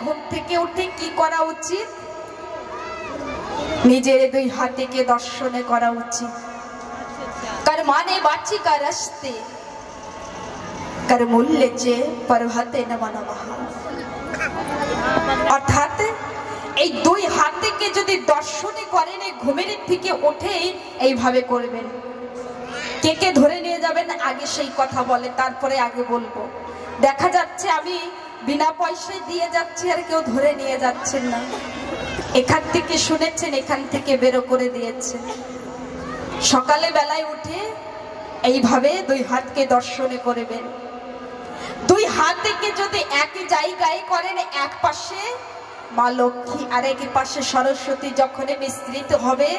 ঘুম থেকে উঠে কি করা উচিত? নিজের দুই হাতকে দর্শনে করা উচিত। कर माने बाची का रस्ते कर मूल्य चे पर्वते नमः नमः। অর্থাৎ এই দুই হাতকে যদি দর্শনে করেন ঘুমের থেকে উঠে এইভাবে করবেন। কে কে ধরে নিয়ে যাবেন আগে সেই কথা বলে, তারপরে আগে বলবো। দেখা যাচ্ছে আমি বিনা পয়সায় দিয়ে যাচ্ছি আর কেউ ধরে নিয়ে যাচ্ছেন না। এখান থেকে শুনেছেন, এখান থেকে বেরো করে দিয়েছেন। সকালে বেলায় উঠে এইভাবে দুই হাতকে দর্শনে করবেন। দুই হাতকে যদি এক জায়গায় করেন, এক পাশে মা লক্ষ্মী আর এক পাশে সরস্বতী যখন মিশ্রিত হবে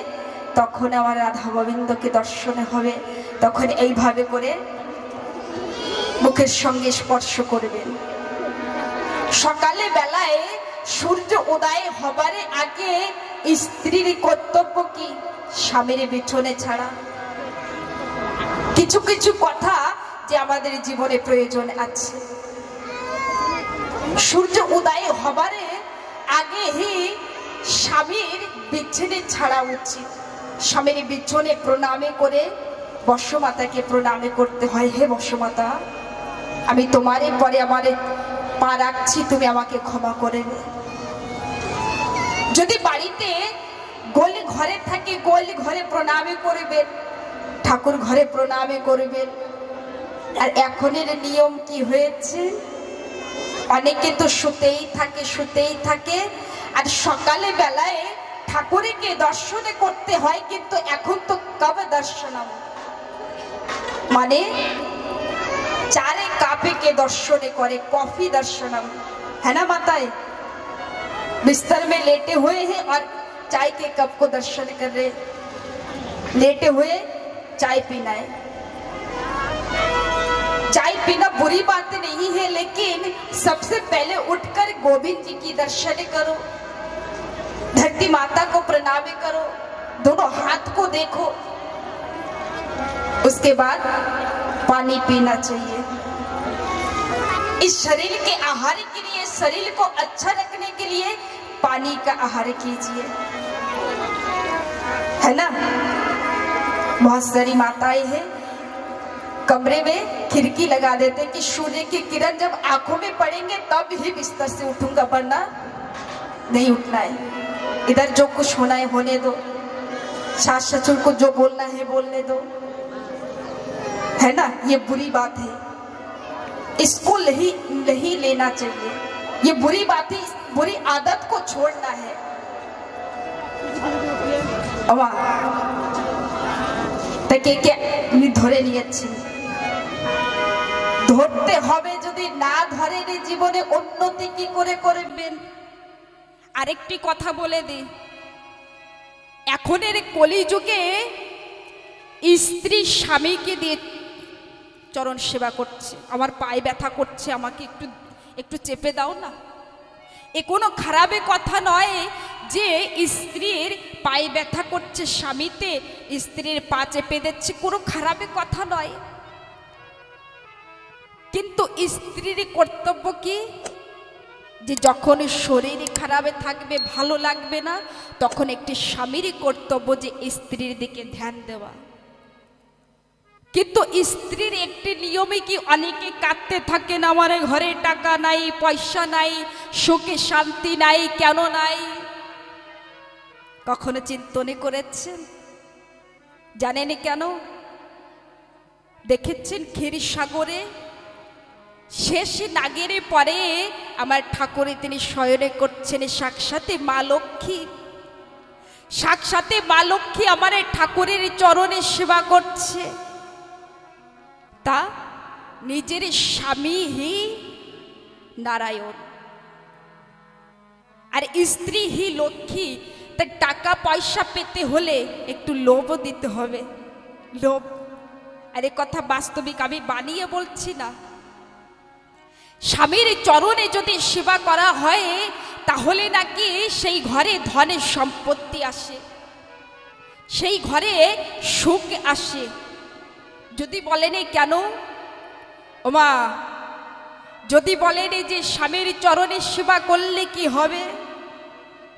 তখন আমার রাধা গোবিন্দকে দর্শনে হবে। তখন এইভাবে করে মুখের সঙ্গে স্পর্শ করবেন। সকালে বেলায় সূর্য উদয় হবার আগে স্ত্রীর কর্তব্য কি? স্বামীর বিছনে ছাড়া। কিছু কিছু কথা যে আমাদের জীবনে প্রয়োজন আছে। সূর্য উদয় হবার আগে হি স্বামীর বিছনে ছাড়া উচিত। স্বামীর বিছনে প্রণামে করে বর্ষমাতাকে প্রণামে করতে হয়। হে বর্ষমাতা, আমি তোমারে পরে আমার পা রাখছি, তুমি আমাকে ক্ষমা করে নে। যদি বাড়িতে গোল ঘরে থাকে, গোল ঘরে প্রণামে করবেন, ঠাকুর ঘরে প্রণামে করবেন। আর এখনের নিয়ম কি হয়েছে, অনেকে তো শুতেই থাকে শুতেই থাকে। আর সকালে বেলায় ঠাকুরকে দর্শনে করতে হয়, কিন্তু এখন তো কবে দর্শনম মানে चारे कापे के दर्शने करे, कॉफी दर्शनम है ना माताएं। बिस्तर में लेटे हुए हैं और चाय के कप को दर्शन कर रहे, लेटे हुए चाय पीना है। चाय पीना बुरी बात नहीं है, लेकिन सबसे पहले उठकर गोविंद जी की दर्शन करो, धरती माता को प्रणाम करो, दोनों हाथ को देखो, उसके बाद पानी पीना चाहिए। इस शरीर के आहार के लिए, शरीर को अच्छा रखने के लिए पानी का आहार कीजिए, है ना। बहुत सारी माताएं हैं कमरे में खिड़की लगा देते कि सूर्य की किरण जब आंखों में पड़ेंगे तब ही बिस्तर से उठूंगा, वरना नहीं उठना है। इधर जो कुछ होना है होने दो, सास ससुर को जो बोलना है बोलने दो, है ना। ये बुरी बात है, इसको नहीं लेना चाहिए। ये बुरी बात है, बुरी आदत को छोड़ना है। ধরে নিয়েছি, ধরতে হবে। যদি না ধরেন জীবনে উন্নতি কি করে করবেন? আরেকটি কথা বলে দিই, এখনের কলিযুগে স্ত্রী স্বামীকে দিয়ে চরণ সেবা করছে। আমার পায়ে ব্যথা করছে, আমাকে একটু একটু চেপে দাও না। এ কোনো খারাপ কথা নয় যে স্ত্রীর পায়ে ব্যথা করছে, স্বামীতে স্ত্রীর পা চেপে দিচ্ছে, কোনো খারাপ কথা নয়। কিন্তু স্ত্রীর কর্তব্য কি? যে যখন শরীর খারাপ থাকবে, ভালো লাগবে না, তখন একটি স্বামীর কর্তব্য যে স্ত্রীর দিকে ধ্যান দেওয়া। কিন্তু স্ত্রীর একটি নিয়মে কি অনেকে কাঁদতে থাকেন, আমার ঘরে টাকা নাই, পয়সা নাই, সুখে শান্তি নাই, কেন নাই? কখনো চিন্তনে করেছেন? জানেন কেন? দেখেছেন ক্ষীরসাগরে শেষ নাগের পরে আমার ঠাকুরে তিনি শয়নে করছেন, সাক্ষাতে মা লক্ষ্মী, সাক্ষাতে মা লক্ষ্মী আমার ঠাকুরের চরণে সেবা করছে। তা নিজের স্বামী হি নারায়ণ আর স্ত্রী হি লক্ষ্মী। তা টাকা পয়সা পেতে হলে একটু লোভ দিতে হবে, লোভ। আর এ কথা বাস্তবিক, আমি বানিয়ে বলছি না। স্বামীর চরণে যদি সেবা করা হয় তাহলে নাকি সেই ঘরে ধনের সম্পত্তি আসে, সেই ঘরে সুখ আসে। যদি বলেন কেন? ওমা যদি বলেন যে স্বামীর চরণের সেবা করলে কি হবে,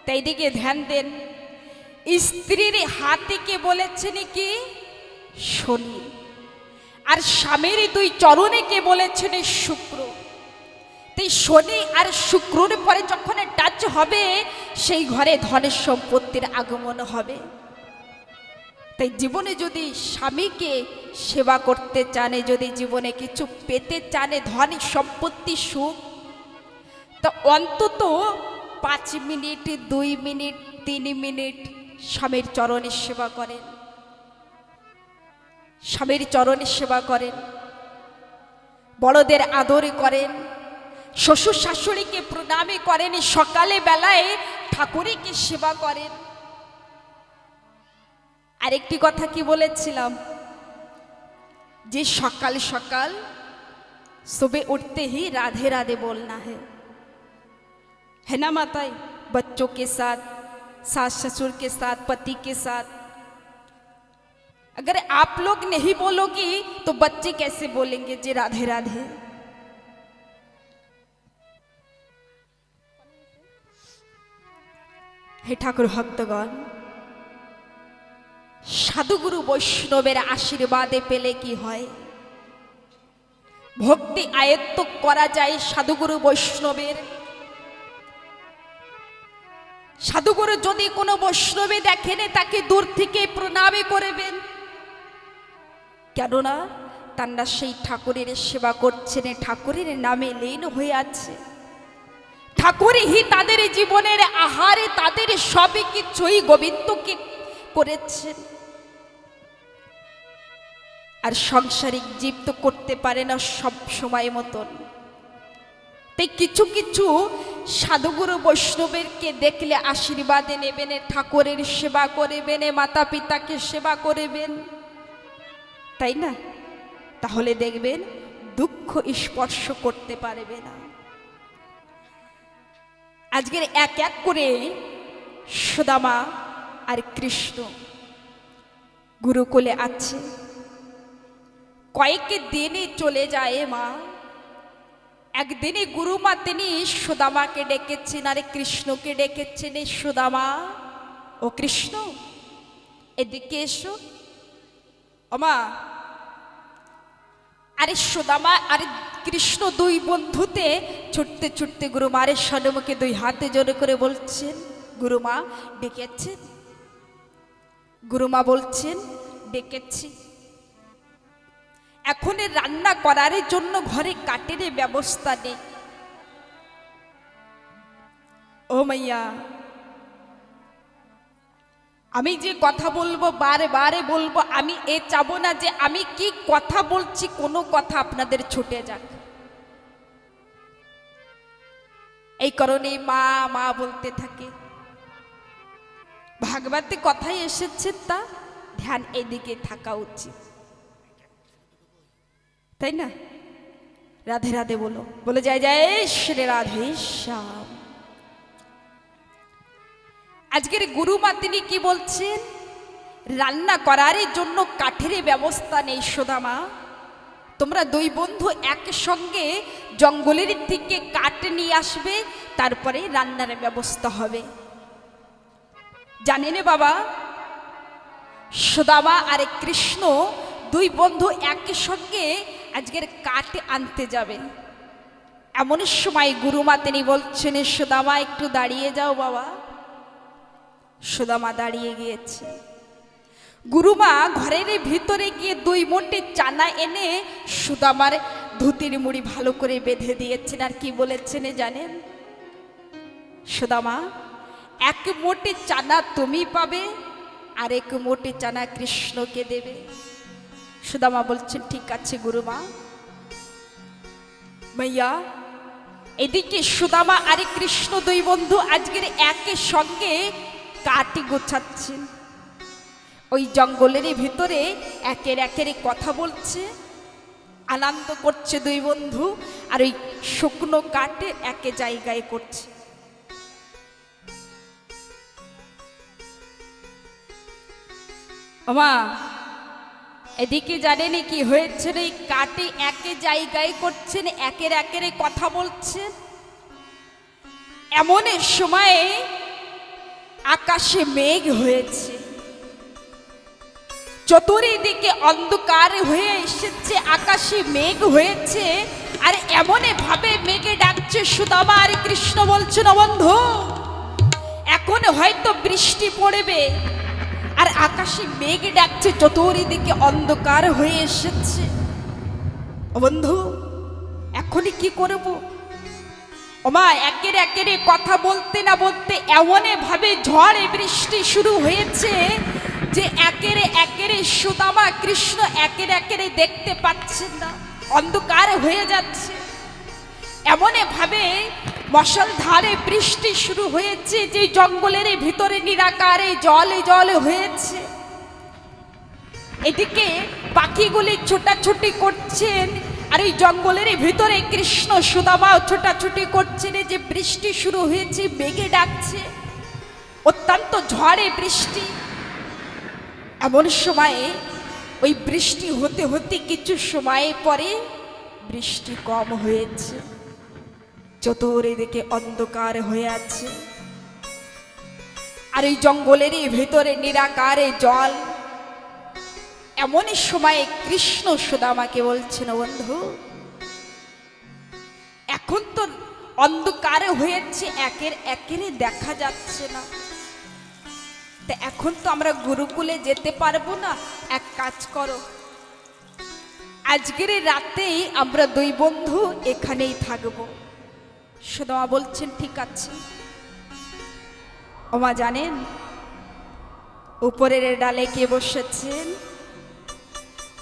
তাই দিকে ধ্যান দেন। স্ত্রীর হাতে কে বলেছেন কি? শনি। আর স্বামীর দুই চরণে কে বলেছেন? শুক্র। তাই শনি আর শুক্রর পরে যখন টাচ হবে, সেই ঘরে ধনের সম্পত্তির আগমন হবে। তাই জীবনে যদি স্বামীকে সেবা করতে চানে, যদি জীবনে কিছু পেতে চানে, ধন সম্পত্তি সুখ, তো অন্তত 5 মিনিট, 2 মিনিট, 3 মিনিট স্বামীর চরণের সেবা করেন, স্বামীর চরণের সেবা করেন, বড়দের আদর করেন, শ্বশুর শাশুড়িকে প্রণামে করেন, সকালে বেলায় ঠাকুরকে সেবা করেন। আরেকটি কথা কি বলেছিলাম, যে সকাল সকাল सुबह उठते ही राधे राधे बोलना है ना माताएं? बच्चों के साथ, सास ससुर के साथ, पति के साथ। अगर आप लोग नहीं बोलोगी तो बच्चे कैसे बोलेंगे जी राधे राधे? हे ठाकुर भक्तगण, साधुगुरु वैष्णवेर आशीर्वादे पेले की हय? भक्ति आयत्त करा जाए साधुगुरु वैष्णवेर। साधुगुरु यदि कोनो वैष्णवे देखेन ताके दूर थेके प्रणाम करबेन, केनना तारा सेई ठाकुरेर सेवा करछेन, ठाकुरेर नामे लीन हये आछे। ठाकुर ही तादेर जीवनेर आहारे तादेर सब किछुई गोविंदके करेछेन। और सांसारिक जीव तो करते पारे ना सब समय मतन। ताई किछु किछु साधुगुरु वैष्णवेर के देखले आशीर्वाद नेबेन, ठाकुरेर सेवा करबेन, माता पिता के सेवा करबेन, ताई ना? ताहले देखबेन दुख स्पर्श करते पारबे ना। आजकेर एक एक करे सुदामा और कृष्ण गुरुकुले आछे। कयेक दिने चले जाए मा। एक दिन गुरुमा तिनी सुदामा के डेकेछेन और कृष्ण के डेकेछेन, सुदामा ओ कृष्ण एदिके एसो। ओमा अरे सुदामा और कृष्ण दुई बंधुते छुटते छुटते गुरुमार सन्मुखे दुई हाथे जोड़े करे बोलछेन, गुरुमा डेकेछेन। गुरुमा बोलछेन डेकेछि। এখন রান্না করার জন্য ঘরে কাঠের ব্যবস্থা নেই। ও মাইয়া, আমি যে কথা বলবো বারে বারে বলবো, আমি এ চাবো না যে আমি কি কথা বলছি কোনো কথা আপনাদের ছুটে যাক। এই কারণে মা মা বলতে থাকে। ভাগবতে কথাই এসেছে, তা ধ্যান এদিকে থাকা উচিত, তাই না? রাধে রাধে বলো, বলে জয় জয় শ্রী রাধে শ্যাম। আজকের গুরুমা তিনি কি বলছেন? রান্না করার জন্য কাঠের ব্যবস্থা নেই। সুদামা, তোমরা দুই বন্ধু একসঙ্গে জঙ্গলের থেকে কাঠ নিয়ে আসবে, তারপরে রান্নার ব্যবস্থা হবে। জানেন বাবা, সুদামা আর কৃষ্ণ দুই বন্ধু একসঙ্গে আজকের কাঠ আনতে যাবে। এমন সময় গুরুমা তিনি বলছেন, সুদামা একটু দাঁড়িয়ে যাও বাবা। সুদামা দাঁড়িয়ে গিয়েছে। গুরুমা ঘরের ভিতরে গিয়ে দুই মুঠি চানা এনে সুদামার ধুতির মুড়ি ভালো করে বেঁধে দিয়েছেন। আর কি বলেছেন জানেন? সুদামা, এক মুঠি চানা তুমি পাবে, আর এক মুঠি চানা কৃষ্ণকে দেবে। সুদামা বলছেন ঠিক আছে গুরুমা। মাইয়া, এদিকে সুদামা আর কৃষ্ণ দুই বন্ধু আজকের একের সঙ্গে কাটি গোছাচ্ছেন। ওই জঙ্গলের ভিতরে একের একের কথা বলছে, আনন্দ করছে দুই বন্ধু, আর ওই শুকনো কাটে একে জায়গায় করছে। আমা এদিকে জানেন কি হয়েছে, এই কাটে একে জায়গায় করছেন, একের একের কথা বলছেন। এমন সময় আকাশে মেঘ হয়েছে, চতুর্দিকে অন্ধকার হয়ে এসেছে, আকাশে মেঘ হয়েছে। আর এমন ভাবে মেঘে ডাকছে সুদামা, আর কৃষ্ণ বলছেন বন্ধু এখন হয়তো বৃষ্টি পড়বে। আর আকাশে মেঘ ডাকছে, চতুর্দিকে অন্ধকার হয়ে এসেছে। বন্ধু এখনই কি করব? ওমা একের একের কথা বলতে না বলতে এমন ভাবে ঝড় বৃষ্টি শুরু হয়েছে যে একের একের সুদামা কৃষ্ণ একের একের দেখতে পাচ্ছেন না, অন্ধকার হয়ে যাচ্ছে। এমন ভাবে মশালধারে বৃষ্টি শুরু হয়েছে যে জঙ্গলের ভিতরে নিরাকারে জলে জলে হয়েছে। এদিকে পাখিগুলি ছোটাছুটি করছেন, আর এই জঙ্গলের ভিতরে কৃষ্ণ সুদামাও ছোটাছুটি করছেন। যে বৃষ্টি শুরু হয়েছে, মেঘে ডাকছে, অত্যন্ত ঝড়ে বৃষ্টি। এমন সময়ে ওই বৃষ্টি হতে হতে কিছু সময় পরে বৃষ্টি কম হয়েছে, চতুর্দিকে অন্ধকার হয়ে আছে। আর এই জঙ্গলের ভিতরে নিরাকারে জল। এমন সময়ে কৃষ্ণ সুদামাকে বলছেন বন্ধু এখন তো অন্ধকার হয়েছে, একের একের দেখা যাচ্ছে না, তা এখন তো আমরা গুরুকুলে যেতে পারবো না। এক কাজ করো, আজকের রাতেই আমরা দুই বন্ধু এখানেই থাকবো। সুদামা বলছেন ঠিক আছে। ওমা জানেন উপরের ডালে কে বসেছেন?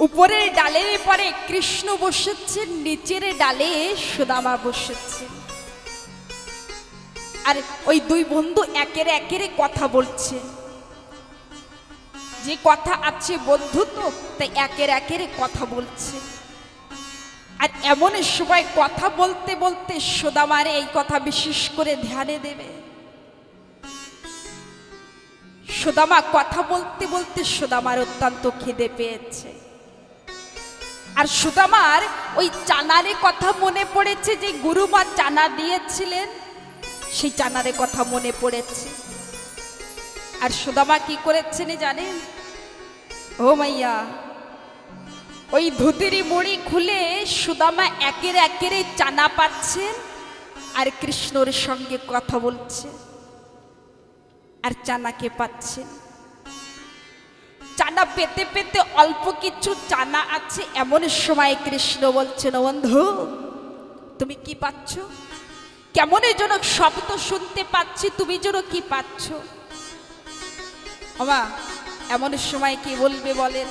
উপরের ডালের পরে কৃষ্ণ বসেছেন, নিচের ডালে সুদামা বসেছেন। আর ওই দুই বন্ধু একের একের কথা বলছে, যে কথা আছে বন্ধু তো তাই একের একের কথা বলছে। আর এমন সময় কথা বলতে বলতে সুদামার এই কথা বিশেষ করে ধ্যানে দেবে। সুদামা কথা বলতে বলতে সুদামার অত্যন্ত খিদে পেয়েছে। আর সুদামার ওই চানারে কথা মনে পড়েছে, যে গুরুমা চানা দিয়েছিলেন, সেই চানারে কথা মনে পড়েছে। আর সুদামা কি করেছেন জানেন? ও মাইয়া ওই ধুতিরি মুড়ি খুলে সুদামা একের একের চানা পাচ্ছেন, আর কৃষ্ণর সঙ্গে কথা বলছে, আর চানাকে পাচ্ছেন। চানা পেতে পেতে অল্প কিছু চানা আছে, এমন সময় কৃষ্ণ বলছেন বন্ধু তুমি কি পাচ্ছ? কেমন যেন শব্দ শুনতে পাচ্ছি, তুমি যেন কি পাচ্ছ? ওমা এমন সময় কি বলবে বলেন?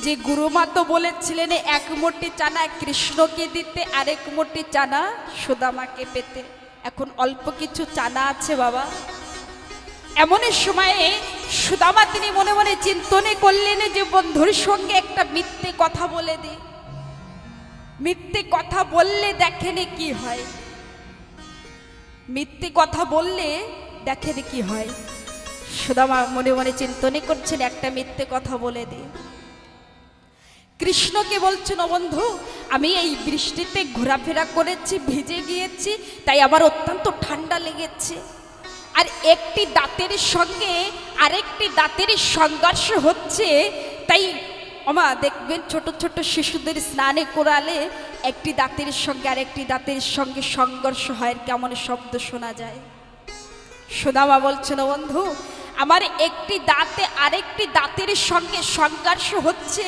যে গুরুমা তো বলেছিলেন এক মুঠি চানা কৃষ্ণকে দিতে, আরেক মুঠি চানা সুদামাকে পেতে। এখন অল্প কিছু চানা আছে বাবা। এমন সময়ে সুদামা তিনি মনে মনে চিন্তনে করলেন যে বন্ধুর সঙ্গে একটা মিথ্যে কথা বলে দে, মিথ্যে কথা বললে দেখেন কি হয়, মিথ্যে কথা বললে দেখেন কি হয়। সুদামা মনে মনে চিন্তনে করছেন একটা মিথ্যে কথা বলে দে। কৃষ্ণকে বলছেন ও বন্ধু আমি এই বৃষ্টিতে ঘোরাফেরা করেছি, ভিজে গিয়েছি, তাই আমার অত্যন্ত ঠান্ডা লেগেছে। আর একটি দাঁতের সঙ্গে আরেকটি দাঁতের সংঘর্ষ হচ্ছে, তাই ওমা দেখবেন ছোট ছোট শিশুদের স্নানে করালে একটি দাঁতের সঙ্গে আরেকটি দাঁতের সঙ্গে সংঘর্ষ হয়, কেমন শব্দ শোনা যায়। সুদামা বলছেন বন্ধু আমার একটি দাঁতে আরেকটি দাঁতের সঙ্গে সংঘর্ষ হচ্ছে,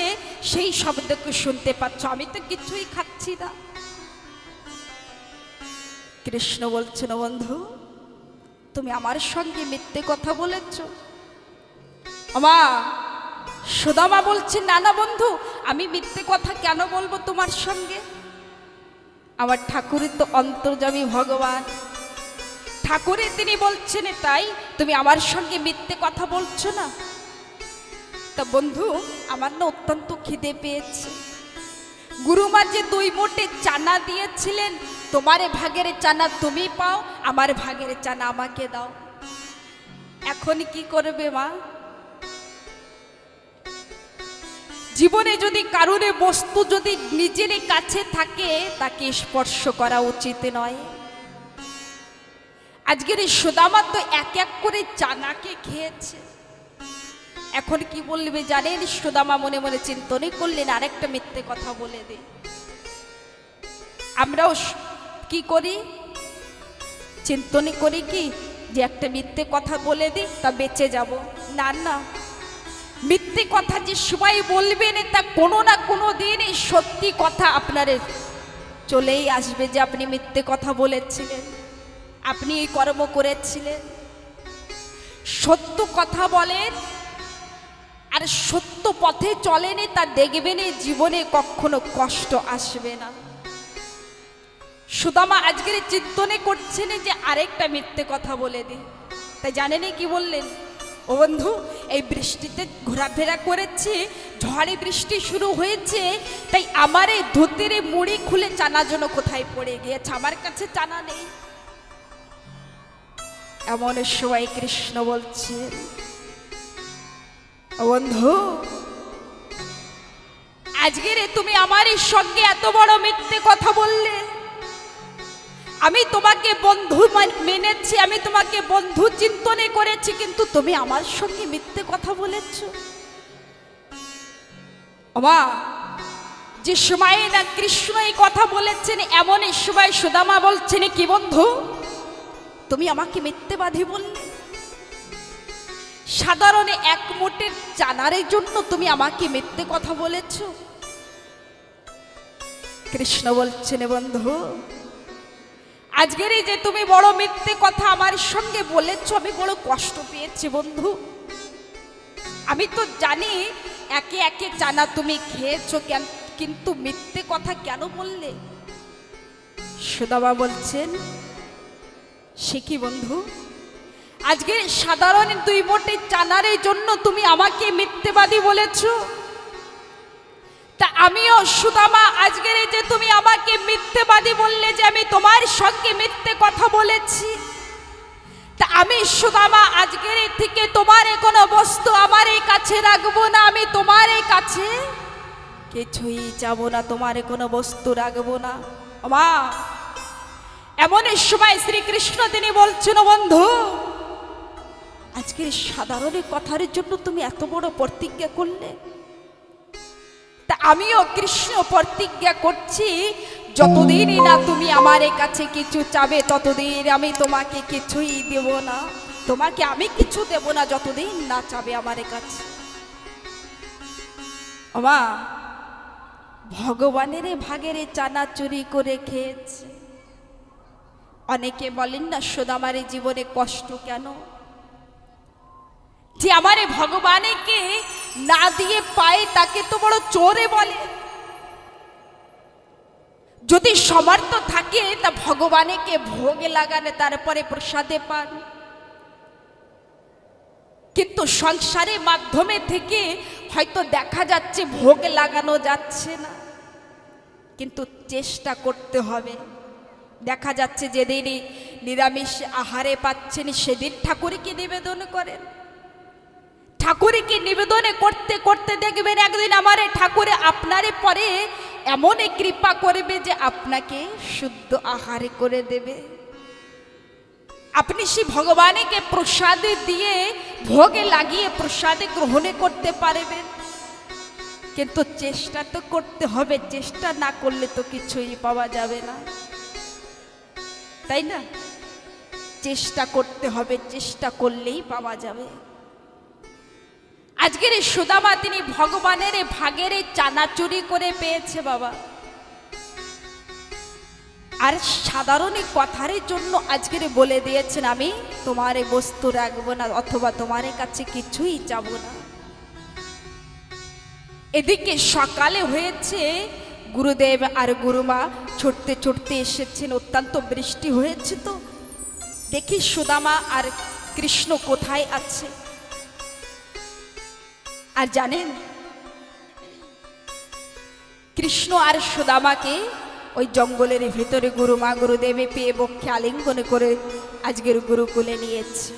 সেই শব্দকে শুনতে পাচ্ছ, আমি তো কিছুই খাচ্ছি না। কৃষ্ণ বলছেন বন্ধু তুমি আমার সঙ্গে মিথ্যে কথা বলেছ। আমা সুদামা বলছে না না বন্ধু আমি মিথ্যে কথা কেন বলবো তোমার সঙ্গে? আমার ঠাকুরের তো অন্তর্যামী ভগবান, ঠাকুরে তিনি বলছেন তাই তুমি আমার সঙ্গে মিথ্যে কথা বলছো না। তা বন্ধু আমার না অত্যন্ত খিদে পেয়েছে, গুরুমা যে 2 মুঠে চানা দিয়েছিলেন, তোমার ভাগের চানা তুমি পাও, আমার ভাগের চানা আমাকে দাও। এখন কি করবে মা? জীবনে যদি কারুরে বস্তু যদি নিজের কাছে থাকে তাকে স্পর্শ করা উচিত নয়। আজকের এই সুদামা তো এক এক করে চানাকে খেয়েছে। এখন কি বলবে জানেন? সুদামা মনে মনে চিন্তনই করলেন আরেকটা মিথ্যে কথা বলে দে। আমরাও কি করি? চিন্তনই করি কি যে একটা মিথ্যে কথা বলে দিই তা বেঁচে যাব। না না, মিথ্যে কথা যে সবাই বলবেন তা কোনো না কোনো দিন এই সত্যি কথা আপনারে চলেই আসবে যে আপনি মিথ্যে কথা বলেছিলেন, আপনি এই কর্ম করেছিলেন। সত্য কথা বলেন আর সত্য পথে চলেনি তা দেখবেন জীবনে কখনো কষ্ট আসবে না। সুদামা আজকের চিন্তনে করছেন যে আরেকটা মিথ্যে কথা বলে দিই। তাই জানেন কি বললেন? ও বন্ধু, এই বৃষ্টিতে ঘোরাফেরা করেছি, ঝড়ে বৃষ্টি শুরু হয়েছে, তাই আমার এই ধুতির মুড়ি খুলে চানা জন্য কোথায় পড়ে গিয়েছে, আমার কাছে চানা নেই। এমন সময় কৃষ্ণ বলছেন, ও বন্ধু, আজকের তুমি আমার সঙ্গে এত বড় মিথ্যে কথা বললে। আমি তোমাকে বন্ধু মেনেছি, আমি তোমাকে বন্ধু চিন্তনে করেছি, কিন্তু তুমি আমার সঙ্গে মিথ্যে কথা বলেছ। ওমা, যে সময় না কৃষ্ণ এই কথা বলেছেন এমন সময় সুদামা বলছেন, কি বন্ধু তুমি আমাকে মিথ্যেবাদী বললে? সাধারণ এক মুঠের চানারের জন্য তুমি আমাকে মিথ্যে কথা বলেছ? কৃষ্ণ বলছেন, বন্ধু আজকের এই যে তুমি বড় মিথ্যে কথা আমার সঙ্গে বলেছ, আমি বড় কষ্ট পেয়েছি বন্ধু। আমি তো জানি একে একে চানা তুমি খেয়েছো, কিন্তু মিথ্যে কথা কেন বললে? সুদামা বলছেন, সে কি বন্ধু, আজকের সাধারণ দুই মোটে চানারের জন্য তুমি আমাকে মিথ্যেবাদী বলেছ? তা আমিও সুদামা আজকের যে তুমি আমাকে মিথ্যেবাদী বললে যে আমি তোমার সঙ্গে মিথ্যে কথা বলেছি, তা আমি সুদামা আজকের থেকে তোমার কোনো বস্তু আমার এই কাছে রাখবো না, আমি তোমার এই কাছে কিছুই চাবো না, তোমার কোনো বস্তু রাখবো না। মা, এমন সময় শ্রীকৃষ্ণ তিনি বলছেন, বন্ধু আজকের সাধারণ কথার জন্য তুমি এত বড় প্রতিজ্ঞা করলে? তা আমিও কৃষ্ণ প্রতিজ্ঞা করছি, যতদিন না তুমি আমার কাছে কিছু চাবে ততদিন আমি তোমাকে কিছুই দেব না, তোমাকে আমি কিছু দেব না যতদিন না চাবে আমার কাছে। মা, ভগবানের ভাগের চানা চুরি করে খেয়েছে। অনেকে বলেন না সুদামার জীবনে কষ্ট কেন, যে আমারে ভগবানকে না দিয়ে পায় তাকে তো বড় চোরে বলে। যদি সমর্থ থাকে তা ভগবানকে ভোগে লাগানে তারপরে প্রসাদে পান, কিন্তু সংসারের মাধ্যমে থেকে হয়তো দেখা যাচ্ছে ভোগ লাগানো যাচ্ছে না, কিন্তু চেষ্টা করতে হবে। দেখা যাচ্ছে যেদিন নিরামিষ আহারে পাচ্ছেন সেদিন ঠাকুরকে নিবেদন করেন, ঠাকুরকে নিবেদনে করতে করতে দেখবেন একদিন আমার ঠাকুরে আপনারে পরে এমন কৃপা করবে যে আপনাকে শুদ্ধ আহার করে দেবে। আপনি সেই ভগবানকে প্রসাদে দিয়ে ভোগে লাগিয়ে প্রসাদে গ্রহণ করতে পারবেন, কিন্তু চেষ্টা তো করতে হবে, চেষ্টা না করলে তো কিছুই পাওয়া যাবে না, তাই না? চেষ্টা করতে হবে, চেষ্টা করলেই পাওয়া যাবে। আজকের এই সুদামা তিনি ভগবানের ভাগের চানা চুরি করে পেয়েছে বাবা, আর সাধারণ কথার জন্য আজকের বলে দিয়েছেন আমি তোমার বস্তু রাখবো না, অথবা তোমার কাছে কিছুই চাবো না। এদিকে সকালে হয়েছে, গুরুদেব আর গুরুমা ছুটতে ছুটতে এসেছেন, অত্যন্ত বৃষ্টি হয়েছে, তো দেখি সুদামা আর কৃষ্ণ কোথায় আছে। আর জানেন, কৃষ্ণ আর সুদামাকে ওই জঙ্গলের ভিতরে গুরুমা গুরুদেবে পেয়ে বক্ষে আলিঙ্গন করে আজকের গুরুকুলে নিয়েছে।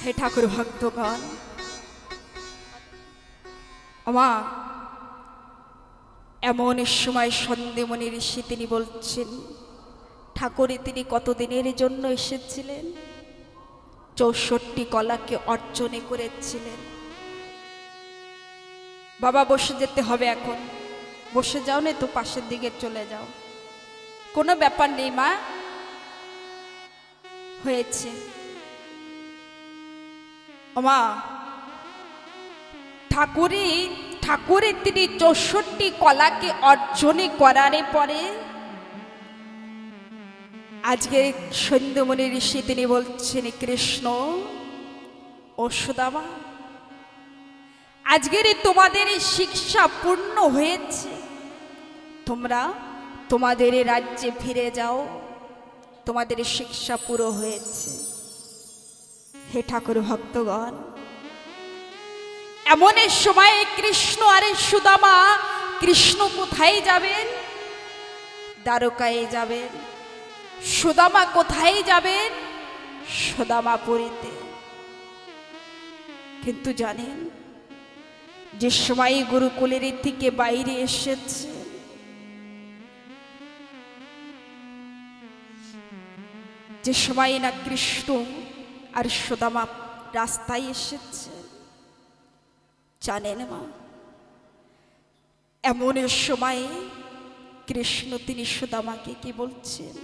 হে ঠাকুর ভক্তগণ, আমা এমন সময় সন্দেমণি ঋষি তিনি বলছেন, ঠাকুরে তিনি কতদিনের জন্য এসেছিলেন? 64 কলাকে অর্জনে করেছিলেন। বাবা বসে যেতে হবে, এখন বসে যাও, না তো পাশের দিকে চলে যাও, কোনো ব্যাপার নেই মা, হয়েছে। মা ঠাকুরে তিনি 64 কলাকে অর্জনে করার পরে আজকে সন্ধ্যমণি ঋষি তিনি বলছেন, কৃষ্ণ ও সুদামা, আজকের তোমাদের শিক্ষা পূর্ণ হয়েছে, তোমরা তোমাদের রাজ্যে ফিরে যাও, তোমাদের শিক্ষা পুরো হয়েছে। হে ঠাকুর ভক্তগণ, এমন সময় কৃষ্ণ আর সুদামা, কৃষ্ণ কোথায় যাবেন? দ্বারকায় যাবেন। সুদামা কোথায় যাবেন? সুদামাপুরীতে। কিন্তু জানেন, যে সময় গুরুকুলের থেকে বাইরে এসেছে, যে সময় না কৃষ্ণ আর সুদামা রাস্তায় এসেছে, জানেন মা, এমন সময়ে কৃষ্ণ তিনি সুদামাকে কি বলছেন?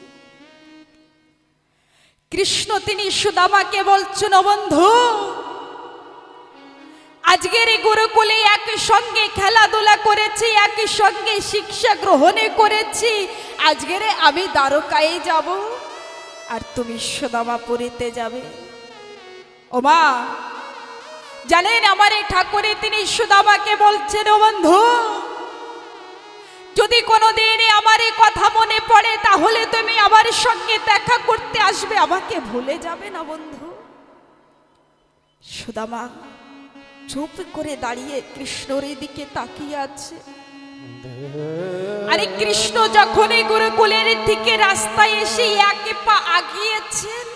কৃষ্ণ তিনি সুদামাকে বলছেন, ও বন্ধু, আজকের এই গুরুকুলে একই সঙ্গে খেলাধুলা করেছি, একই সঙ্গে শিক্ষা গ্রহণে করেছি, আজকের আমি দ্বারকায় যাব আর তুমি সুদামাপুরীতে যাবে। ও মা, জানেন আমার এই ঠাকুরে তিনি সুদামাকে বলছেন, ও বন্ধু, যদি কোনোদিন আমার এই কথা মনে পড়ে তাহলে তুমি আমার সঙ্গে দেখা করতে আসবে, আমাকে ভুলে যাবে না বন্ধু। সুদামা চুপ করে দাঁড়িয়ে কৃষ্ণর দিকে তাকিয়ে আছে। আরে কৃষ্ণ যখন এই গুরুকুলের থেকে রাস্তায় এসে এক পা আগিয়েছেন,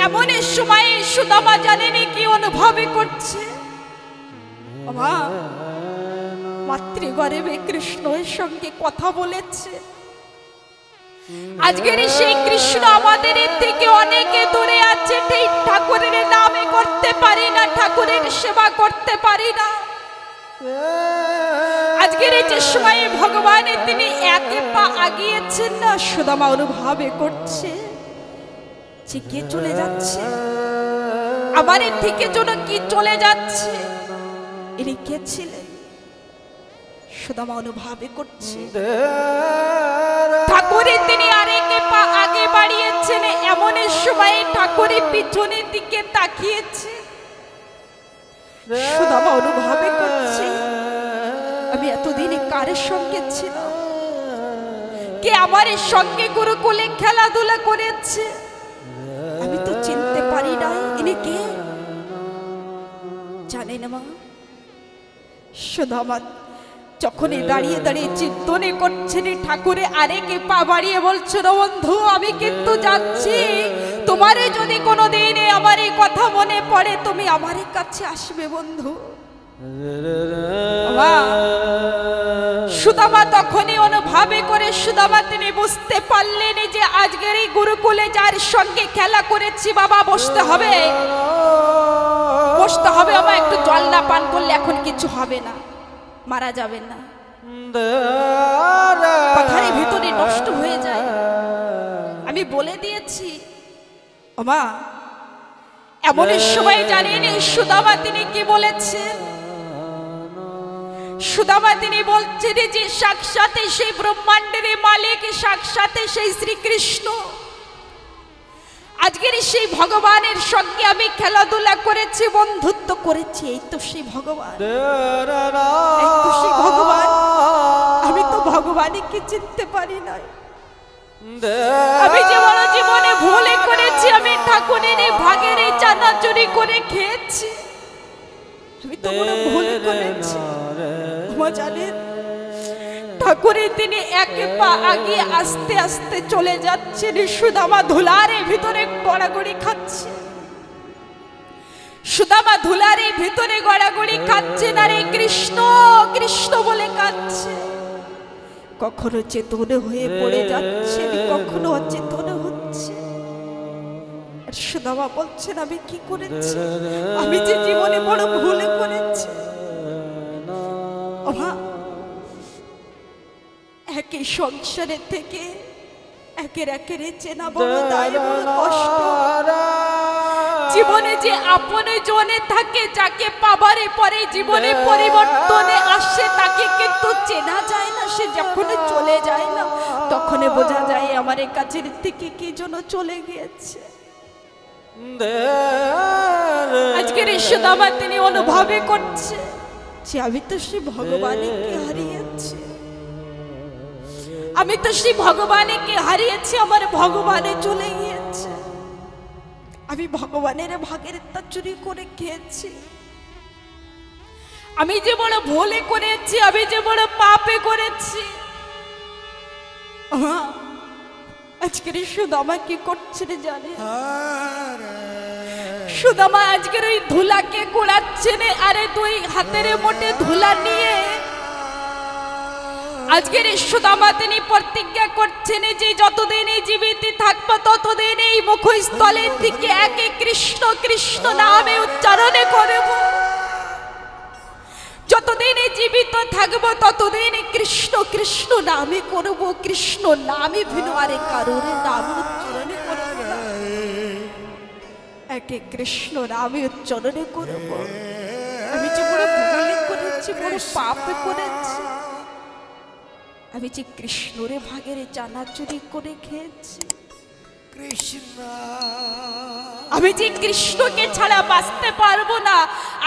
এমন সময় সুদামা জানেন কি অনুভব করছে? বাবা, মাতৃগর্ভে কৃষ্ণের সঙ্গে কথা বলেছে। আজকের সেই কৃষ্ণ আমাদের থেকে অনেকে দূরে আছে, ঠিক ঠাকুরের নামে করতে পারি না, ঠাকুরের সেবা করতে পারি না। আজকের যে সময়ে ভগবান তিনি এক পা আগিয়েছেন না, সুদামা অনুভব করছে যে কে চলে যাচ্ছে, আমার থেকে যেন কি চলে যাচ্ছে। ইনি কে ছিলেন? সুদামা অনুভব করছে ঠাকুরের তিনি আরেক পা আগে বাড়িয়েছেন, এমন সময়ে ঠাকুরের পিছনের দিকে তাকিয়েছে। সুদামা অনুভব করছে, আমি এতদিন কার সঙ্গে ছিলাম? কে আমার সঙ্গে গুরুকুলে খেলাধুলা করেছে? আমি তো চিনতে পারি নাই, ইনি কে? জানেন মা, সুদামা যখনই দাঁড়িয়ে দাঁড়িয়ে চিন্তনে করছেন, ঠাকুরে আরেক পা বাড়িয়ে বলছেন, বন্ধু, আমি কিন্তু যাচ্ছি, তোমারে যদি কোনোদিন আমার এই কথা মনে পড়ে তুমি আমার কাছে আসবে বন্ধু। সুদামা তখনই অনুভব করে সুদামা তিনি বুঝতে পারলেন যে আজকের এই গুরুকুলে যার সঙ্গে খেলা করেছি, বাবা বসতে হবে, বসতে হবে। আমার একটু জল না পান করলে এখন কিছু হবে না, মারা যাবেন না, কথার ভিতরে নষ্ট হয়ে যায়। আমি বলে দিয়েছি। ওমা, এমন সময় জানেন সুদামা তিনি কি বলেছেন? সুদামা তিনি বলছেন যে সাক্ষাৎ সেই ব্রহ্মাণ্ডের মালিক, সাক্ষাৎ সেই শ্রীকৃষ্ণ, আজকের সেই ভগবানের সঙ্গে আমি খেলাধুলা করেছি, বন্ধুত্ব করেছি, এই তো সেই ভগবান, এই তো সেই ভগবান। আমি তো ভগবানকে চিনতে পারি না। আমি জীবনে ভুলে করেছি, আমি ঠাকুরের ভাগের চাঁদা চুরি করে খেয়েছি, আমি তো মনে ভুলে করেছি। জানেন ঠাকুরের তিনি এক পা আগিয়ে আস্তে আস্তে চলে যাচ্ছেন, সুদামা ধুলার ভিতরে গড়াগড়ি খাচ্ছে। সুদামা ধুলার এই ভিতরে গড়াগড়ি কাঁদছে, না রে কৃষ্ণ কৃষ্ণ বলে কাঁদছে। কখনো চেতন হয়ে পড়ে যাচ্ছে, কখনো অচেতন হচ্ছে। আর সুদামা বলছেন আমি কি করেছি, আমি যে জীবনে বড় ভুল করেছি। একই সংসারের থেকে একের একের চেনা বড় দায়, বড় কষ্ট। জীবনে যে আপনে জনে থাকে, যাকে পাবারে পরে জীবনে পরিবর্তনে আসে, তাকে কিন্তু চেনা যায় না। সে যখন চলে যায় না, তখন বোঝা যায় আমার কাছের থেকে কি জন্য চলে গিয়েছে। আজকের সুদামা তিনি অনুভবে করছে যে আমি তো শ্রী ভগবানকে হারিয়েছি, আমি তো শ্রী ভগবানকে হারিয়েছি, আমার ভগবানে চলে গিয়েছে। আমি ভগবানের ভাগের তা চুরি করে খেয়েছি, আমি যে বড় ভুলে করেছি, আমি যে বড় পাপে করেছি। আজকের সুদামা কি করছে জানে? সুদামা আজকের ওই ধুলাকে কুড়াচ্ছেন, আরে দুই হাতের মোটে ধুলা নিয়ে আজকের সুদামা তিনি প্রতিজ্ঞা করছেন যে যতদিন জীবিত থাকবো ততদিন এই মুখস্থলের দিকে একে কৃষ্ণ কৃষ্ণ নামে উচ্চারণে করব। যতদিন জীবিত থাকবো ততদিন কৃষ্ণ কৃষ্ণ নামে করব, কৃষ্ণ নামে ভিন্ন আরে কারোর নাম উচ্চারণে করব না, একে কৃষ্ণ নামে উচ্চারণে করব। আমি যে বড় ভুল করেছি, বড় পাপ করেছি, আমি যে কৃষ্ণরে ভাগের চানাচুরি করে খেয়েছি, আমি যে কৃষ্ণকে ছাড়া বাঁচতে পারবো না।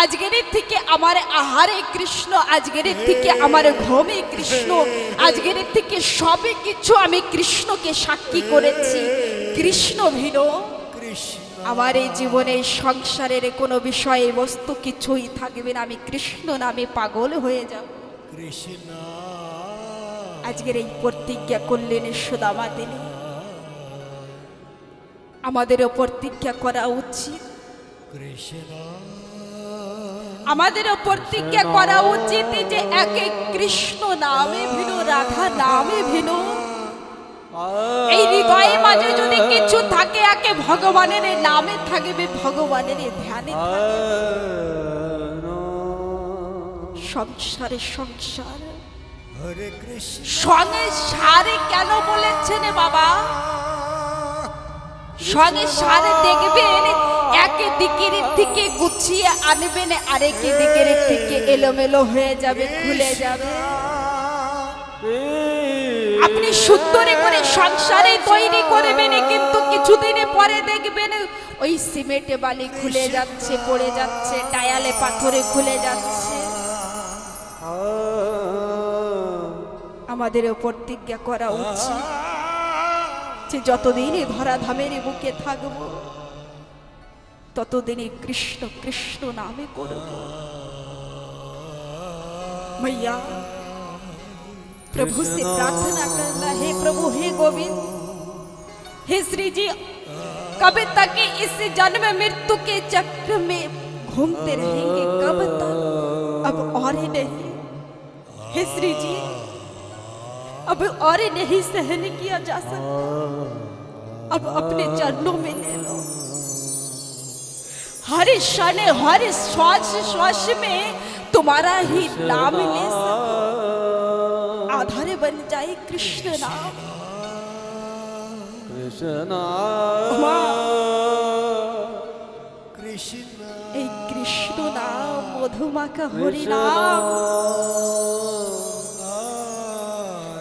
আজকের থেকে আমার আহারে কৃষ্ণ, আজকের থেকে আমার ঘুমে কৃষ্ণ, আজকের থেকে সবে কিছু আমি কৃষ্ণকে সাক্ষী করেছি। কৃষ্ণ ভিন্ন আমার এই জীবনে সংসারের কোনো বিষয়ে বস্তু কিছুই থাকবে না, আমি কৃষ্ণ নামে পাগল হয়ে যাব। কৃষ্ণ আজকের এই প্রতিজ্ঞা করলেন সুদামা তিনি। আমাদেরও প্রতিজ্ঞা করা উচিত, আমাদেরও প্রতিজ্ঞা করা উচিত যে একে কৃষ্ণ নামে ভিন্ন, রাধা নামে ভিন্ন। এই হৃদয়ের মাঝে যদি কিছু থাকে, একে ভগবানের নামে থাকবে, ভগবানের ধ্যানে থাকবে। সংসারে সংসার সঙ্গে সারে কেন বলেছেন বাবা? সঙ্গে সারে দেখবেন একে দিকের থেকে গুছিয়ে আনবেন, আরেক দিকের থেকে এলোমেলো হয়ে যাবে, খুলে যাবে। আপনি সুন্দরে করে সংসারে তৈরি করবেন, কিন্তু কিছুদিনে পরে দেখবেন ওই সিমেন্টে বালি খুলে যাচ্ছে, পড়ে যাচ্ছে, টায়ালে পাথরে খুলে যাচ্ছে। আমাদের প্রতিজ্ঞা করা উচিত যে যতদিন ধরাধামের বুকে থাকব ততদিনই কৃষ্ণ কৃষ্ণ নামে করব। मैया प्रभु से प्रार्थना करना, हे प्रभु, हे गोविंद, हे श्री जी, कब तक इस जन्म मृत्यु के चक्र में घूमते रहेंगे? कब तक? अब और नहीं, हे श्री जी, अब और नहीं सहन किया जा सकता, अब अपने चरणों में ले लो। हर क्षण हर श्वास श्वास में तुम्हारा ही नाम ले सको, आधार बन जाए कृष्ण नाम। कृष्ण कृष्ण नाम मधुमाखा हरि नाम।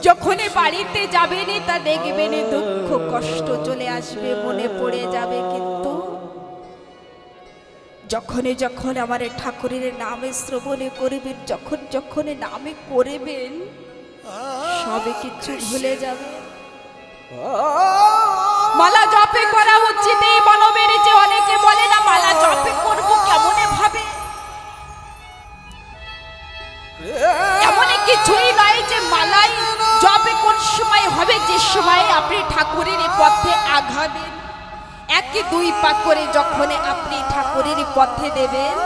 যখনই বাড়িতে যাবেন তা দেখবেন দুঃখ কষ্ট চলে আসবে, মনে পড়ে যাবে, কিন্তু যখনই যখন আমার ঠাকুরের নামে শ্রবণে করবেন, যখন যখন নামে করবেন, সবে কিছু ভুলে যাবে। মালা জপে করা উচিত এই মানবের, যে অনেকে বলে না মালা জপে করবো কেমনে ভাবে, এমন কিছুই নয় যে মালাই জপে কোন সময় হবে, যে সময় আপনি ঠাকুরের পথে আগাবেন। এক দুই পা করে যখন আপনি ঠাকুরের পথে দেবেন,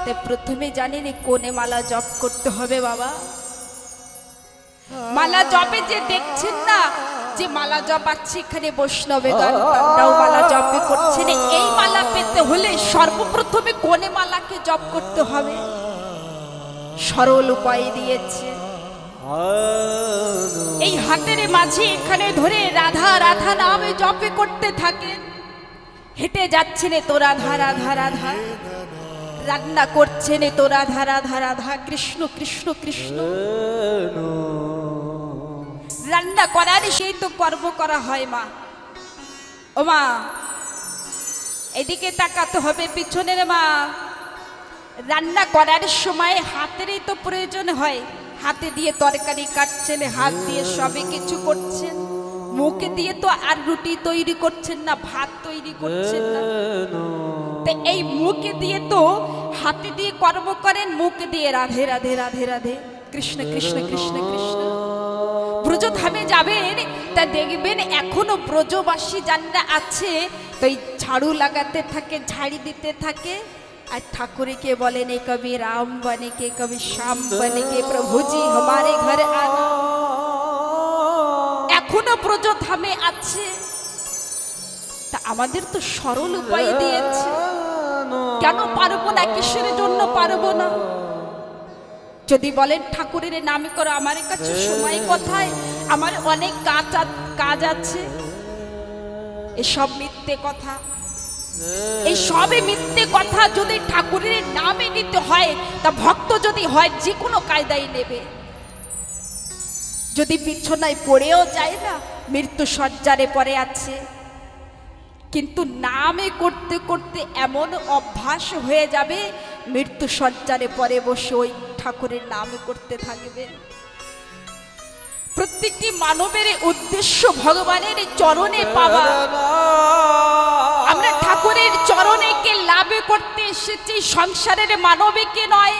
তাই প্রথমে জানেন কোনে মালা জপ করতে হবে বাবা। মালা জপে যে দেখছেন না যে মালা জপ আছে, এখানে বৈষ্ণবেগণ তারাও মালা জপে করছেন। এই মালা পেতে হলে সর্বপ্রথমে কোনে মালাকে জপ করতে হবে, সরল উপায় দিয়েছে। এই হাতের মাঝে এখানে ধরে রাধা রাধা নামে জপে করতে থাকেন। হেঁটে যাচ্ছেন তো রাধা রাধা রাধা, রান্না করছেন তো রাধা রাধা রাধা, কৃষ্ণ কৃষ্ণ কৃষ্ণ। রান্না করার সেই তো কর্ম করা হয় মা। ও মা, এদিকে তাকাতে হবে পিছনের মা। রান্না করার সময় হাতেরই তো প্রয়োজন হয়। হাতে দিয়ে তরকারি কাটছেন, হাত দিয়ে সবে কিছু করছেন। মুখে দিয়ে তো আর রুটি তৈরি করছেন না, ভাত তৈরি করছেন না। তো এই মুখে দিয়ে তো হাতে দিয়ে কর্ম করেন, মুখে দিয়ে রাধে রাধে রাধে রাধে, কৃষ্ণ কৃষ্ণ কৃষ্ণ কৃষ্ণ। ব্রজধামে যাবেন তা দেখবেন এখনো ব্রজবাসী যারা আছে তো এই ঝাড়ু লাগাতে থাকে, ঝাড়ি দিতে থাকে। আর ঠাকুরকে বলেন এ কবি রাম বনে কে, কবি শ্যাম বনে কে, প্রভুজি हमारे घर आना। এখনো ব্রজধামে আছে। তা আমাদের তো সরল উপায় দিয়েছে, কেন পারবো না? কিসের জন্য পারবো না? যদি বলেন ঠাকুরের নাম করো, আমার কাছে সময় কোথায়, আমার অনেক কাজ আছে, এসব মিথ্যে কথা। এই সবই মিথ্যে কথা। যদি ঠাকুরের নামে নিতে হয়, তা ভক্ত যদি হয় যে কোনো কায়দায় নেবে। যদি বিছানায় পড়েও যায় না, মৃত্যু শয্যারে পড়ে আছে, কিন্তু নামে করতে করতে এমন অভ্যাস হয়ে যাবে, মৃত্যু শয্যারে পরে বসে ওই ঠাকুরের নাম করতে থাকবে। প্রত্যেকটি মানবের উদ্দেশ্য ভগবানের চরণে পাওয়া। আমরা ঠাকুরের চরণে কে লাভে করতে এসেছি, সংসারের মানবীকে নয়।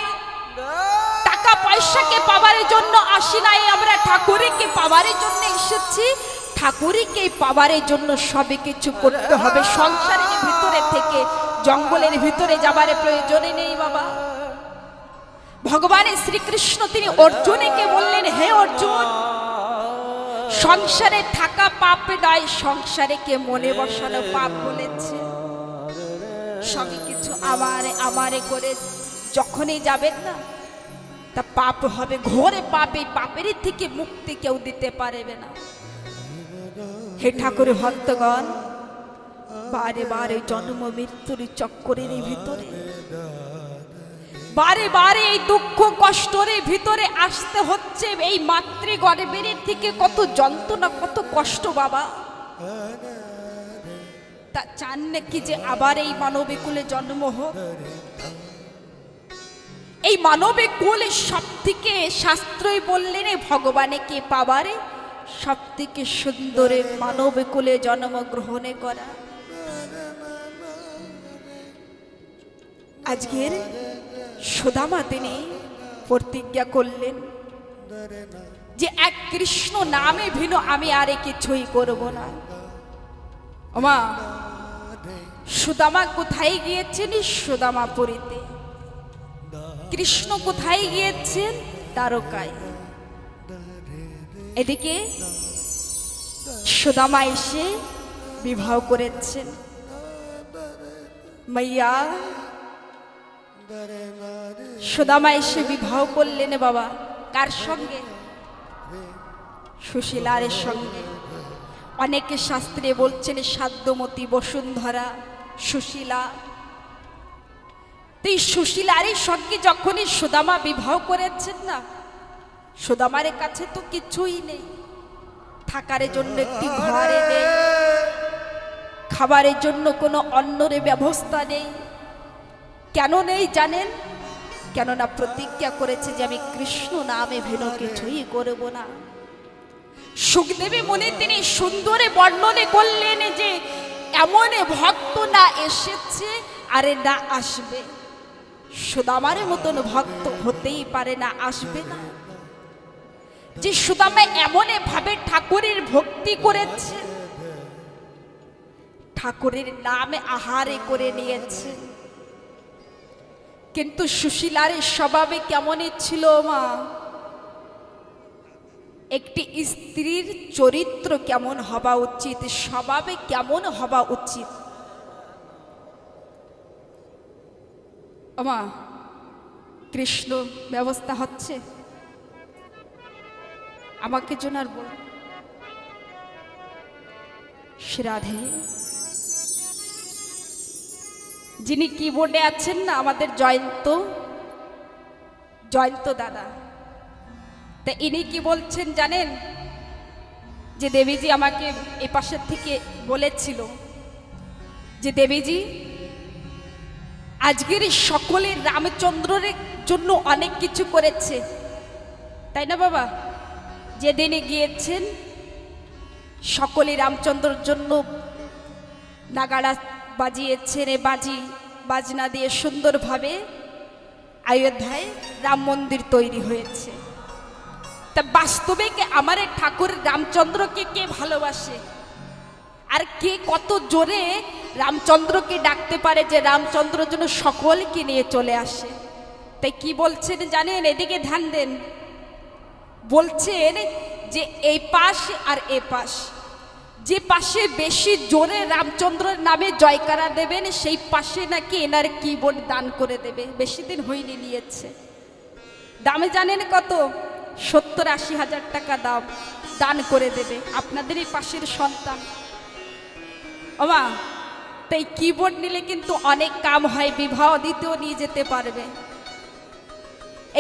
টাকা পয়সাকে পাওয়ার জন্য আসি নাই, আমরা ঠাকুরকে পাওয়ার জন্য এসেছি। ঠাকুরকে পাওয়ার জন্য সবে কিছু করতে হবে। সংসারের ভিতরে থেকে জঙ্গলের ভিতরে যাবার প্রয়োজন নেই বাবা। ভগবান শ্রীকৃষ্ণ তিনি অর্জুনকে বললেন, হে অর্জুন, সংসারে থাকা পাপ নয়, সংসারে কে মনে বসানো পাপ বলেছে। সবই কিছু আমারে আমারে করে যখনই যাবেন না, তা পাপ হবে, ঘোরে পাপ। এই পাপের থেকে মুক্তি কেউ দিতে পারবে না। হে ঠাকুর ভক্তগণ, বারে বারে জন্ম মৃত্যুর চক্করের ভিতরে, বারে বারে এই দুঃখ কষ্টের ভিতরে আসতে হচ্ছে। এই মাতৃগর্ভের থেকে কত যন্ত্রণা, কত কষ্ট বাবা। তা চান নাকি যে আবার এই মানবে কুলে জন্ম হোক? এই মানবে কুলে সব থেকে শাস্ত্রই বললেন ভগবানকে পাবারে সব থেকে সুন্দর মানবে কুলে জন্মগ্রহণ করা। আজকের সুদামা তিনি প্রতিজ্ঞা করলেন যে এক কৃষ্ণ নামে ভিন্ন আমি আরে কিছুই করব না। ওমা, সুদামা কোথায় গিয়েছেন? সুদামাপুরীতে। কৃষ্ণ কোথায় গিয়েছেন? দ্বারকায়। এদিকে সুদামা এসে বিবাহ করেছেন। মাইয়া সুদামা এসে বিবাহ করলেন বাবা। কার সঙ্গে? সুশীলার সঙ্গে। অনেকে শাস্ত্রে বলছেন সাধ্যমতী, বসুন্ধরা, সুশীলা। এই সুশীলার সঙ্গে যখনই সুদামা বিবাহ করেছেন না, সুদামার কাছে তো কিছুই নেই। থাকার জন্য একটি ঘরে নেই, খাবারের জন্য কোনো অন্যের ব্যবস্থা নেই। কেন নেই জানেন? কেননা প্রতিজ্ঞা করেছে যে আমি কৃষ্ণ নামে ভিন্ন কিছুই করব না। সুখদেবী মুনি তিনি সুন্দরে বর্ণনে করলেন যে এমন ভক্ত না এসেছে আরে না আসবে। সুদামার মতন ভক্ত হতেই পারে না, আসবে না। যে সুদামা এমন ভাবে ঠাকুরের ভক্তি করেছে, ঠাকুরের নামে আহারে করে নিয়েছে। কিন্তু সুশীলার স্বভাবে কেমনই ছিল মা, একটি স্ত্রীর চরিত্র কেমন হওয়া উচিত, স্বভাবে কেমন হওয়া উচিত। মা কৃষ্ণ ব্যবস্থা হচ্ছে, আমাকে জন্য আর বল। রাধে যিনি কিবোর্ডে আছেন না, আমাদের জয়ন্ত দাদা, তা ইনি কি বলছেন জানেন? যে দেবীজি আমাকে এ পাশের থেকে বলেছিল যে দেবীজি আজকের সকলের রামচন্দ্রের জন্য অনেক কিছু করেছে, তাই না বাবা? যেদিনে গিয়েছেন সকলে রামচন্দ্রের জন্য নাগাড়া বাজিয়েছেন, বাজনা দিয়ে সুন্দরভাবে অযোধ্যায় রাম মন্দির তৈরি হয়েছে। তা বাস্তবে আমার ঠাকুর রামচন্দ্রকে কে ভালোবাসে, আর কে কত জোরে রামচন্দ্রকে ডাকতে পারে যে রামচন্দ্র যেন সকলকে নিয়ে চলে আসে? তাই কি বলছেন জানেন? এদিকে ধ্যান দেন। বলছেন যে এই পাশ আর এ পাশ, যে পাশে বেশি জোরে রামচন্দ্রের নামে জয়কারা দেবেন সেই পাশে নাকি এনার কিবোর্ড দান করে দেবে। বেশি দিন হয়নি, নিয়েছে। দামে জানেন কত? 70-80 হাজার টাকা দাম, দান করে দেবে আপনাদেরই পাশের সন্তান। ওমা তাই কিবোর্ড নিলে কিন্তু অনেক কাম হয়, বিবাহ দিতেও নিয়ে যেতে পারবে।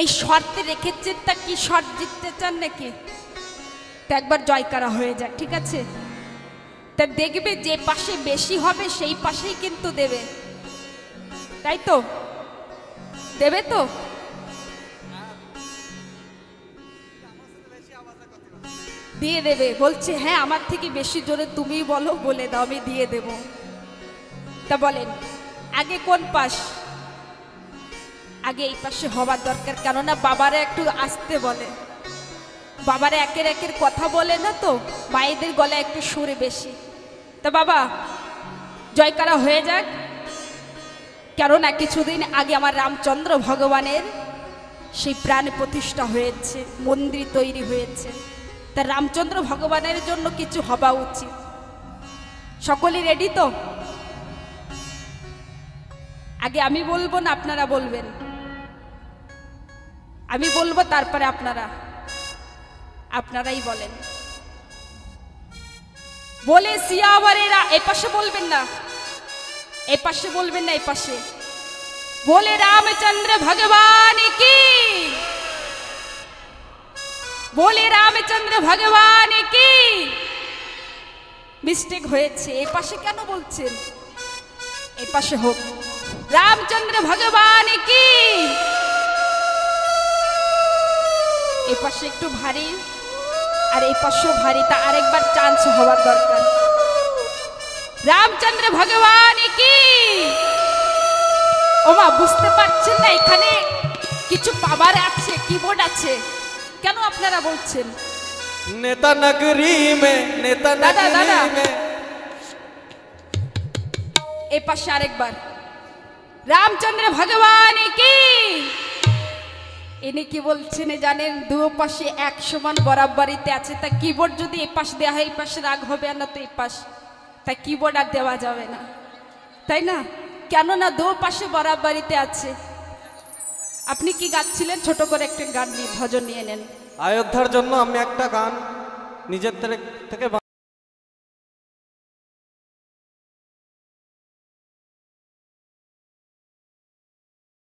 এই শর্তে রেখেছেন, তা কি শর্ত জিততে চান নাকি? তা একবার জয়কারা হয়ে যায়, ঠিক আছে? তা দেখবে যে পাশে বেশি হবে সেই পাশেই কিন্তু দেবে, তাই তো? দেবে তো? দিয়ে দেবে। বলছে হ্যাঁ আমার থেকে বেশি জোরে তুমি বলো, বলে দাও, আমি দিয়ে দেব। তা বলেন আগে কোন পাশ? আগে এই পাশে হবার দরকার, কেননা বাবারা একটু আসতে বলে, বাবারা একের একের কথা বলে না তো, মায়েদের গলায় একটু সুরে বেশি। তা বাবা জয়কারা হয়ে যাক, কেননা কিছুদিন আগে আমার রামচন্দ্র ভগবানের সেই প্রাণ প্রতিষ্ঠা হয়েছে, মন্দির তৈরি হয়েছে। তা রামচন্দ্র ভগবানের জন্য কিছু হওয়া উচিত। সকলেই রেডি তো? আগে আমি বলবো না আপনারা বলবেন? আমি বলবো তারপরে আপনারাই বলেন। বলে সিয়াওয়ারেরা, এ পাশে বলবেন না, এ পাশে বলবেন না, এ পাশে বলে রামচন্দ্র ভগবান কি, বলে রামচন্দ্র ভগবান কি। মিস্টেক হয়েছে, এ পাশে কেন বলছেন? এ পাশে হোক। রামচন্দ্র ভগবান কি। এ পাশে একটু ভারী আর এই পাশেও ভারী, তা আরেকবার চান্স হওয়ার দরকার। রামচন্দ্র ভগবান কি। ওমা বুঝতে পারছেন না এখানে কিছু পাওয়ার আছে, কিবোর্ড আছে, কেন আপনারা বলছেন? নেতা নগরী মে, নেতা নগরী মে। এই পাশে আরেকবার। রামচন্দ্র ভগবান কি। ইনি কি বলছেন জানেন? দু পাশে এক সমান বরাবরিতে আছে। তা কিবোর্ড যদি এই পাশ দেওয়া হয় এই পাশে রাগ হবে না, তো এই পাশ, তা কিবোর্ড আর দেওয়া যাবে না, তাই না? কেননা দু পাশে বরাবরিতে আছে। আপনি কি গাচ্ছিলেন? ছোট করে একটা গান নিয়ে, ভজন নিয়ে নেন। অযোধ্যার জন্য আমি একটা গান নিজের থেকে